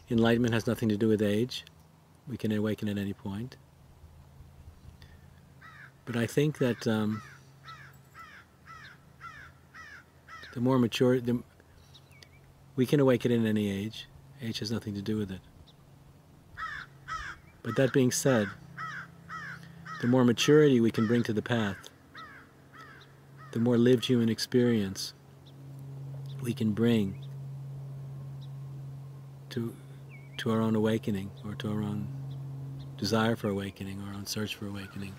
Enlightenment has nothing to do with age. We can awaken at any point. But I think that the more mature, we can awaken at any age. Age has nothing to do with it. But that being said, the more maturity we can bring to the path, the more lived human experience we can bring to our own awakening, or to our own desire for awakening, or our own search for awakening,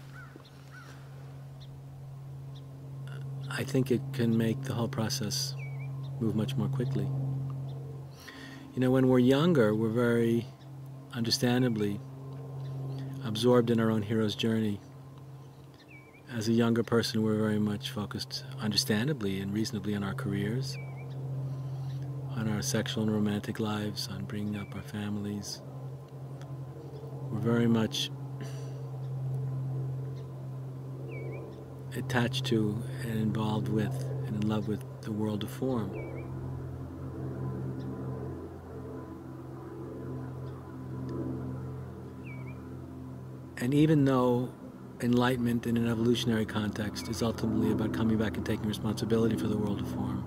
I think it can make the whole process move much more quickly. You know, when we're younger, we're very understandably absorbed in our own hero's journey. As a younger person, we're very much focused, understandably and reasonably, on our careers, on our sexual and romantic lives, on bringing up our families. We're very much attached to and involved with and in love with the world of form. And even though enlightenment in an evolutionary context is ultimately about coming back and taking responsibility for the world of form,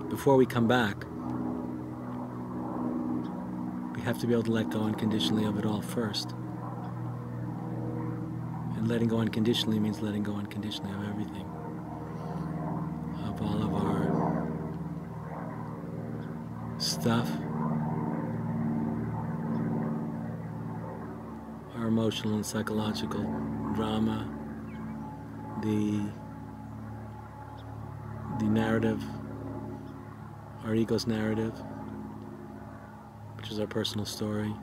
before we come back, we have to be able to let go unconditionally of it all first. And letting go unconditionally means letting go unconditionally of everything, of all of our stuff, our emotional and psychological drama, the narrative, our ego's narrative, which is our personal story.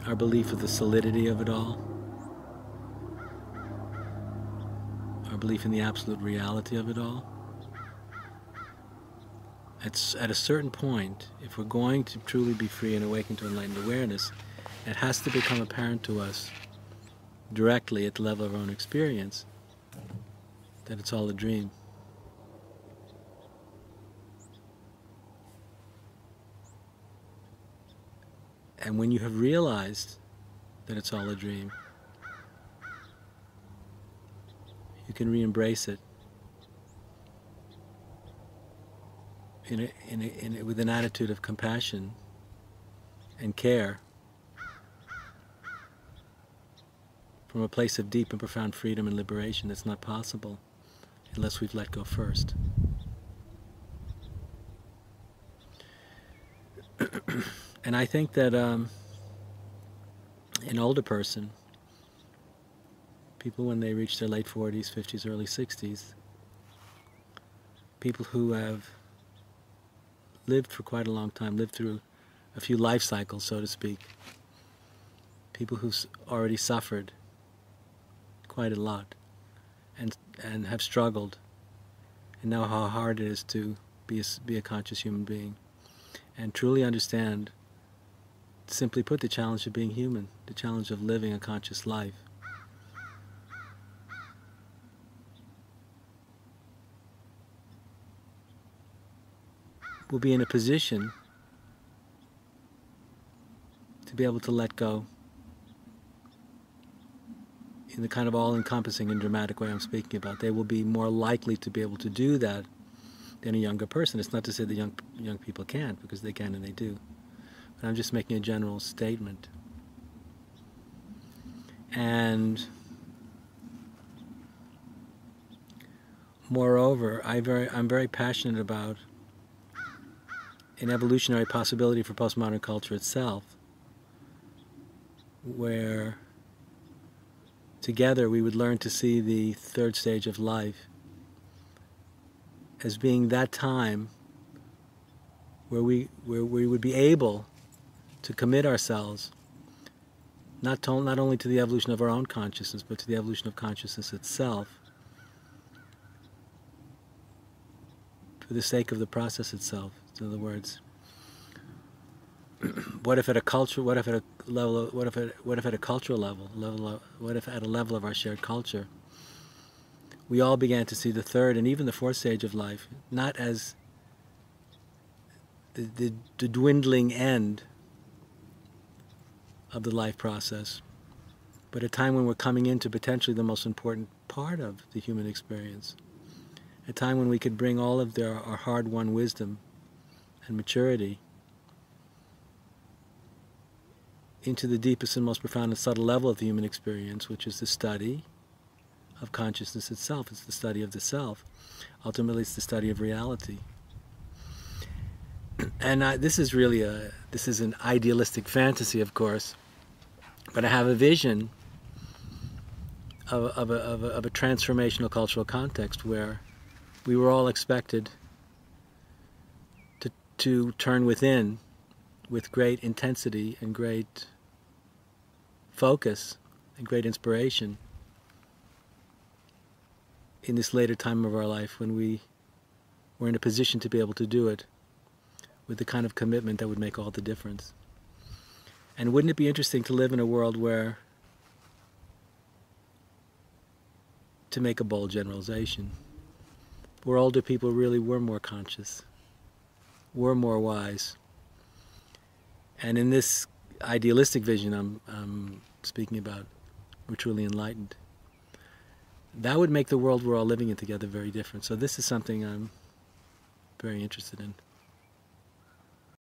Our belief of the solidity of it all, our belief in the absolute reality of it all. At a certain point, if we're going to truly be free and awaken to enlightened awareness, it has to become apparent to us directly at the level of our own experience that it's all a dream. And when you have realized that it's all a dream, you can re-embrace it with an attitude of compassion and care, from a place of deep and profound freedom and liberation that's not possible unless we've let go first. And I think that an older person, people when they reach their late 40s, 50s, early 60s, people who have lived for quite a long time, lived through a few life cycles, so to speak, people who've already suffered quite a lot and have struggled and know how hard it is to be a conscious human being and truly understand, simply put, the challenge of being human, the challenge of living a conscious life. We'll be in a position to be able to let go in the kind of all-encompassing and dramatic way I'm speaking about. They will be more likely to be able to do that than a younger person. It's not to say that young people can't, because they can and they do. But I'm just making a general statement. And moreover, I'm very passionate about an evolutionary possibility for postmodern culture itself, where together we would learn to see the third stage of life as being that time where we would be able to commit ourselves not only to the evolution of our own consciousness, but to the evolution of consciousness itself, for the sake of the process itself. In other words, what if at a cultural level, what if at a level of our shared culture, we all began to see the third and even the fourth stage of life not as the dwindling end of the life process, but a time when we're coming into potentially the most important part of the human experience, a time when we could bring all of our hard-won wisdom and maturity into the deepest and most profound and subtle level of the human experience, which is the study of consciousness itself. It's the study of the self. Ultimately, it's the study of reality. And this is really an idealistic fantasy, of course, but I have a vision of a transformational cultural context where we were all expected to turn within with great intensity and great focus and great inspiration in this later time of our life when we were in a position to be able to do it with the kind of commitment that would make all the difference. And wouldn't it be interesting to live in a world where, to make a bold generalization, where older people really were more conscious, were more wise. And in this idealistic vision I'm speaking about, we're truly enlightened. That would make the world we're all living in together very different. So this is something I'm very interested in.